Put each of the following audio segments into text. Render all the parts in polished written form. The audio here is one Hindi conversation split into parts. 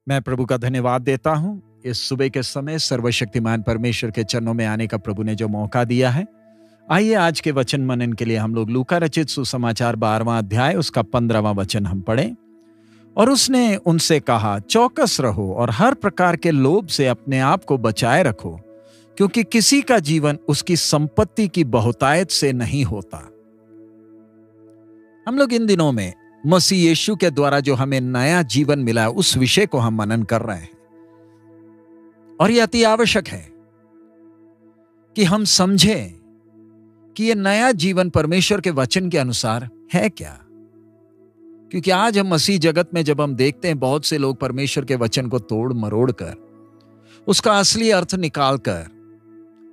मैं प्रभु का धन्यवाद देता हूं इस सुबह के समय सर्वशक्तिमान परमेश्वर के चरणों में आने का प्रभु ने जो मौका दिया है। आइए आज के वचन मनन के लिए हम लोग लूका रचित सुसमाचार 12वां अध्याय उसका 15वां वचन हम पढ़ें। और उसने उनसे कहा, चौकस रहो और हर प्रकार के लोभ से अपने आप को बचाए रखो, क्योंकि किसी का जीवन उसकी संपत्ति की बहुतायत से नहीं होता। हम लोग इन दिनों में मसीह यीशु के द्वारा जो हमें नया जीवन मिला है उस विषय को हम मनन कर रहे हैं। और यह अति आवश्यक है कि हम समझें कि यह नया जीवन परमेश्वर के वचन के अनुसार है क्या। क्योंकि आज हम मसीह जगत में जब हम देखते हैं बहुत से लोग परमेश्वर के वचन को तोड़ मरोड़ कर उसका असली अर्थ निकालकर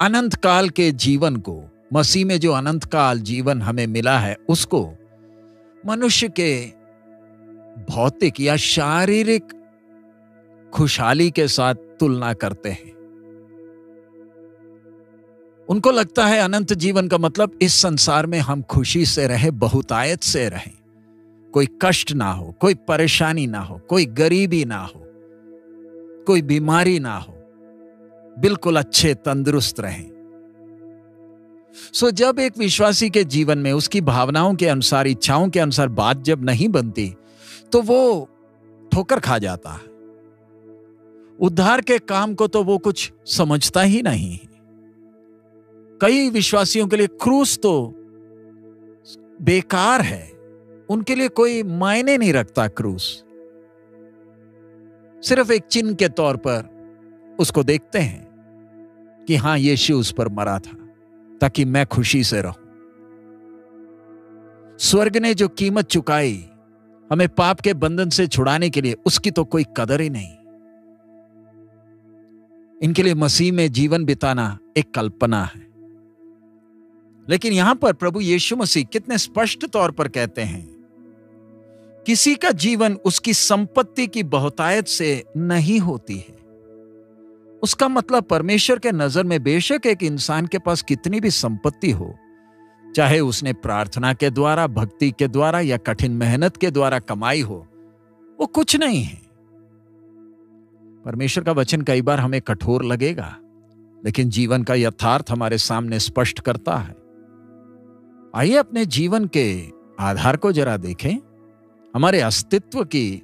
अनंत काल के जीवन को, मसीह में जो अनंत काल जीवन हमें मिला है उसको मनुष्य के भौतिक या शारीरिक खुशहाली के साथ तुलना करते हैं। उनको लगता है अनंत जीवन का मतलब इस संसार में हम खुशी से रहे, बहुतायत से रहें, कोई कष्ट ना हो, कोई परेशानी ना हो, कोई गरीबी ना हो, कोई बीमारी ना हो, बिल्कुल अच्छे तंदुरुस्त रहें। जब एक विश्वासी के जीवन में उसकी भावनाओं के अनुसार, इच्छाओं के अनुसार बात जब नहीं बनती तो वो ठोकर खा जाता है। उद्धार के काम को तो वो कुछ समझता ही नहीं। कई विश्वासियों के लिए क्रूस तो बेकार है, उनके लिए कोई मायने नहीं रखता। क्रूस सिर्फ एक चिन्ह के तौर पर उसको देखते हैं कि हां, यीशु उस पर मरा था ताकि मैं खुशी से रहूं। स्वर्ग ने जो कीमत चुकाई हमें पाप के बंधन से छुड़ाने के लिए, उसकी तो कोई कदर ही नहीं। इनके लिए मसीह में जीवन बिताना एक कल्पना है। लेकिन यहां पर प्रभु यीशु मसीह कितने स्पष्ट तौर पर कहते हैं, किसी का जीवन उसकी संपत्ति की बहुतायत से नहीं होती है। उसका मतलब परमेश्वर के नजर में बेशक एक इंसान के पास कितनी भी संपत्ति हो, चाहे उसने प्रार्थना के द्वारा, भक्ति के द्वारा या कठिन मेहनत के द्वारा कमाई हो, वो कुछ नहीं है। परमेश्वर का वचन कई बार हमें कठोर लगेगा, लेकिन जीवन का यथार्थ हमारे सामने स्पष्ट करता है। आइए अपने जीवन के आधार को जरा देखें, हमारे अस्तित्व की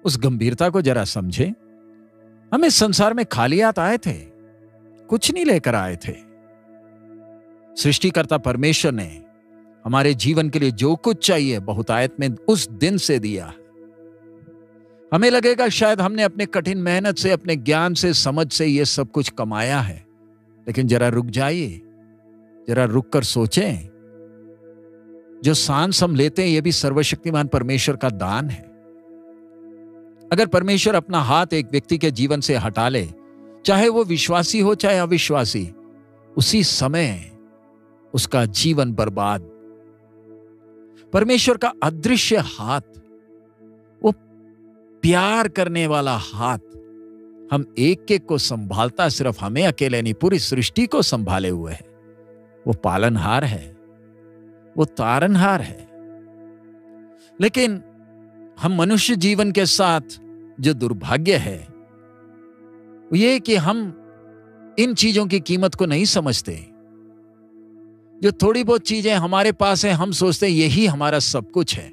उस गंभीरता को जरा समझें। हम इस संसार में खाली हाथ आए थे, कुछ नहीं लेकर आए थे। सृष्टिकर्ता परमेश्वर ने हमारे जीवन के लिए जो कुछ चाहिए बहुतायत में उस दिन से दिया। हमें लगेगा शायद हमने अपने कठिन मेहनत से, अपने ज्ञान से, समझ से ये सब कुछ कमाया है, लेकिन जरा रुक जाइए, जरा रुक कर सोचें। जो सांस हम लेते हैं ये भी सर्वशक्तिमान परमेश्वर का दान है। अगर परमेश्वर अपना हाथ एक व्यक्ति के जीवन से हटा ले, चाहे वो विश्वासी हो चाहे अविश्वासी, उसी समय उसका जीवन बर्बाद। परमेश्वर का अदृश्य हाथ, वो प्यार करने वाला हाथ, हम एक एक को संभालता, सिर्फ हमें अकेले नहीं, पूरी सृष्टि को संभाले हुए है। वो पालनहार है, वो तारनहार है। लेकिन हम मनुष्य जीवन के साथ जो दुर्भाग्य है वो ये कि हम इन चीजों की कीमत को नहीं समझते। जो थोड़ी बहुत चीजें हमारे पास है, हम सोचते हैं यही हमारा सब कुछ है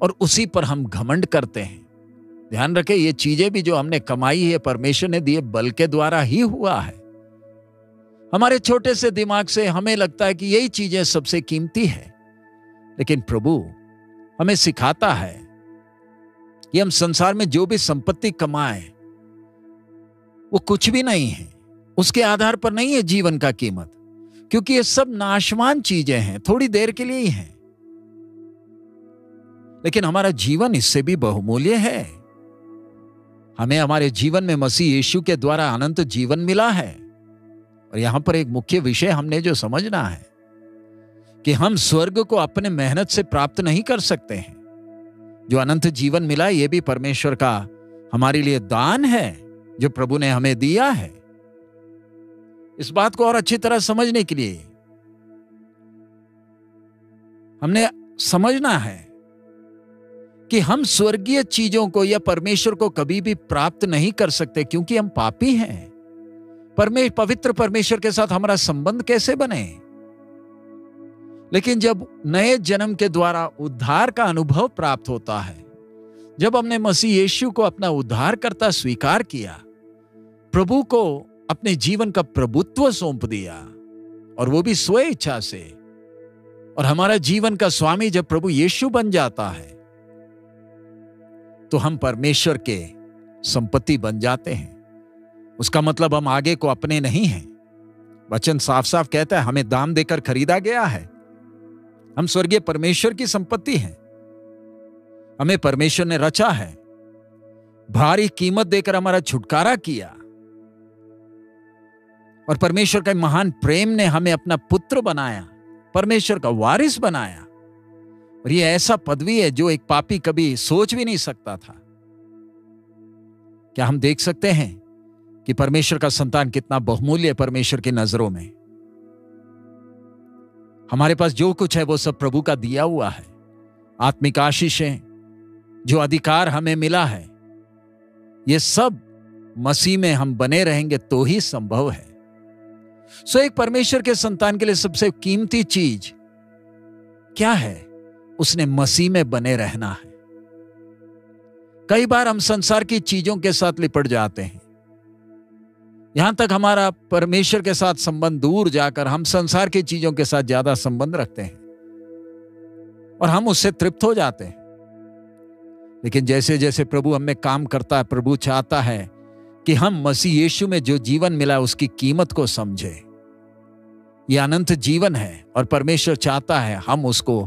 और उसी पर हम घमंड करते हैं। ध्यान रखें, ये चीजें भी जो हमने कमाई है परमेश्वर ने दिए बल के द्वारा ही हुआ है। हमारे छोटे से दिमाग से हमें लगता है कि यही चीजें सबसे कीमती है, लेकिन प्रभु हमें सिखाता है कि हम संसार में जो भी संपत्ति कमाएं वो कुछ भी नहीं है, उसके आधार पर नहीं है जीवन का कीमत, क्योंकि ये सब नाशवान चीजें हैं, थोड़ी देर के लिए ही हैं। लेकिन हमारा जीवन इससे भी बहुमूल्य है। हमें हमारे जीवन में मसीह यीशु के द्वारा अनंत जीवन मिला है। और यहां पर एक मुख्य विषय हमने जो समझना है कि हम स्वर्ग को अपने मेहनत से प्राप्त नहीं कर सकते हैं। जो अनंत जीवन मिला ये भी परमेश्वर का हमारे लिए दान है, जो प्रभु ने हमें दिया है। इस बात को और अच्छी तरह समझने के लिए हमने समझना है कि हम स्वर्गीय चीजों को या परमेश्वर को कभी भी प्राप्त नहीं कर सकते क्योंकि हम पापी हैं। पवित्र परमेश्वर के साथ हमारा संबंध कैसे बने? लेकिन जब नए जन्म के द्वारा उद्धार का अनुभव प्राप्त होता है, जब हमने मसीह यीशु को अपना उद्धारकर्ता स्वीकार किया, प्रभु को अपने जीवन का प्रभुत्व सौंप दिया, और वो भी स्व इच्छा से, और हमारा जीवन का स्वामी जब प्रभु यीशु बन जाता है, तो हम परमेश्वर के संपत्ति बन जाते हैं। उसका मतलब हम आगे को अपने नहीं हैं। वचन साफ साफ कहता है हमें दाम देकर खरीदा गया है। हम स्वर्गीय परमेश्वर की संपत्ति हैं। हमें परमेश्वर ने रचा है, भारी कीमत देकर हमारा छुटकारा किया, और परमेश्वर का महान प्रेम ने हमें अपना पुत्र बनाया, परमेश्वर का वारिस बनाया। और यह ऐसा पदवी है जो एक पापी कभी सोच भी नहीं सकता था। क्या हम देख सकते हैं कि परमेश्वर का संतान कितना बहुमूल्य है परमेश्वर की नजरों में? हमारे पास जो कुछ है वो सब प्रभु का दिया हुआ है। आत्मिक आशीषें, जो अधिकार हमें मिला है, ये सब मसीह में हम बने रहेंगे तो ही संभव है। सो एक परमेश्वर के संतान के लिए सबसे कीमती चीज क्या है? उसने मसीह में बने रहना है। कई बार हम संसार की चीजों के साथ लिपट जाते हैं, यहां तक हमारा परमेश्वर के साथ संबंध दूर जाकर हम संसार की चीजों के साथ ज्यादा संबंध रखते हैं और हम उससे तृप्त हो जाते हैं। लेकिन जैसे जैसे प्रभु हमें काम करता है, प्रभु चाहता है कि हम मसीह यीशु में जो जीवन मिला है उसकी कीमत को समझे। यह अनंत जीवन है और परमेश्वर चाहता है हम उसको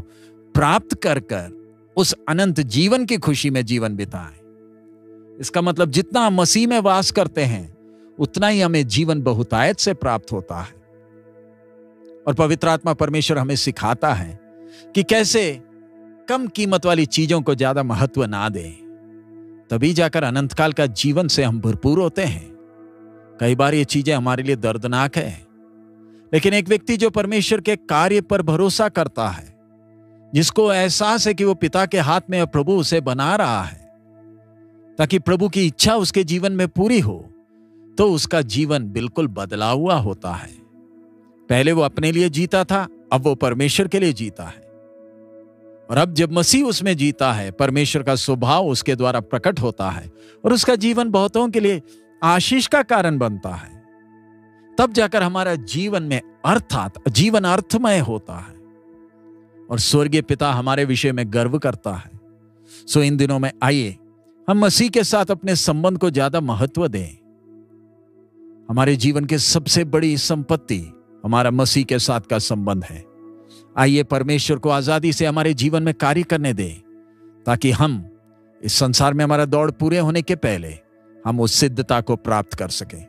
प्राप्त कर कर उस अनंत जीवन की खुशी में जीवन बिताएं। इसका मतलब जितना हम मसीह में वास करते हैं उतना ही हमें जीवन बहुतायत से प्राप्त होता है। और पवित्र आत्मा परमेश्वर हमें सिखाता है कि कैसे कम कीमत वाली चीजों को ज्यादा महत्व ना दें, तभी जाकर अनंत काल का जीवन से हम भरपूर होते हैं। कई बार ये चीजें हमारे लिए दर्दनाक है, लेकिन एक व्यक्ति जो परमेश्वर के कार्य पर भरोसा करता है, जिसको एहसास है कि वो पिता के हाथ में प्रभु उसे बना रहा है ताकि प्रभु की इच्छा उसके जीवन में पूरी हो, तो उसका जीवन बिल्कुल बदला हुआ होता है। पहले वो अपने लिए जीता था, अब वो परमेश्वर के लिए जीता है। और अब जब मसीह उसमें जीता है, परमेश्वर का स्वभाव उसके द्वारा प्रकट होता है और उसका जीवन बहुतों के लिए आशीष का कारण बनता है। तब जाकर हमारा जीवन में अर्थात जीवन अर्थमय होता है और स्वर्गीय पिता हमारे विषय में गर्व करता है। सो इन दिनों में आइए हम मसीह के साथ अपने संबंध को ज्यादा महत्व दें। हमारे जीवन की सबसे बड़ी संपत्ति हमारा मसीह के साथ का संबंध है। आइए परमेश्वर को आजादी से हमारे जीवन में कार्य करने दें ताकि हम इस संसार में हमारा दौड़ पूरे होने के पहले हम उस सिद्धता को प्राप्त कर सकें।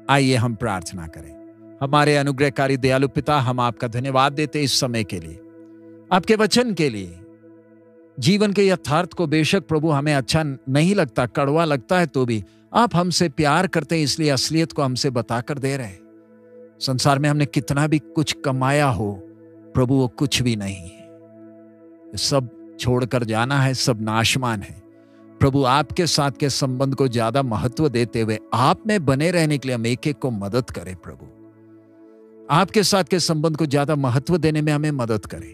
आइए हम प्रार्थना करें। हमारे अनुग्रहकारी दयालु पिता, हम आपका धन्यवाद देते इस समय के लिए, आपके वचन के लिए। जीवन के यथार्थ को बेशक प्रभु हमें अच्छा नहीं लगता, कड़वा लगता है, तो भी आप हमसे प्यार करते हैं, इसलिए असलियत को हमसे बताकर दे रहे हैं। संसार में हमने कितना भी कुछ कमाया हो प्रभु, वो कुछ भी नहीं है, सब छोड़कर जाना है, सब नाशवान है। प्रभु आपके साथ के संबंध को ज्यादा महत्व देते हुए आप में बने रहने के लिए हम एक एक को मदद करें। प्रभु आपके साथ के संबंध को ज्यादा महत्व देने में हमें मदद करें।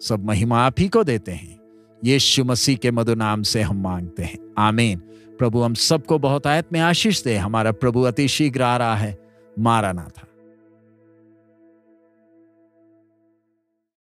सब महिमा आप ही को देते हैं, यीशु मसीह के मधुर नाम से हम मांगते हैं, आमीन। प्रभु हम सबको बहुत आयत में आशीष दे। हमारा प्रभु अति शीघ्र आ रहा है। मारानाथा।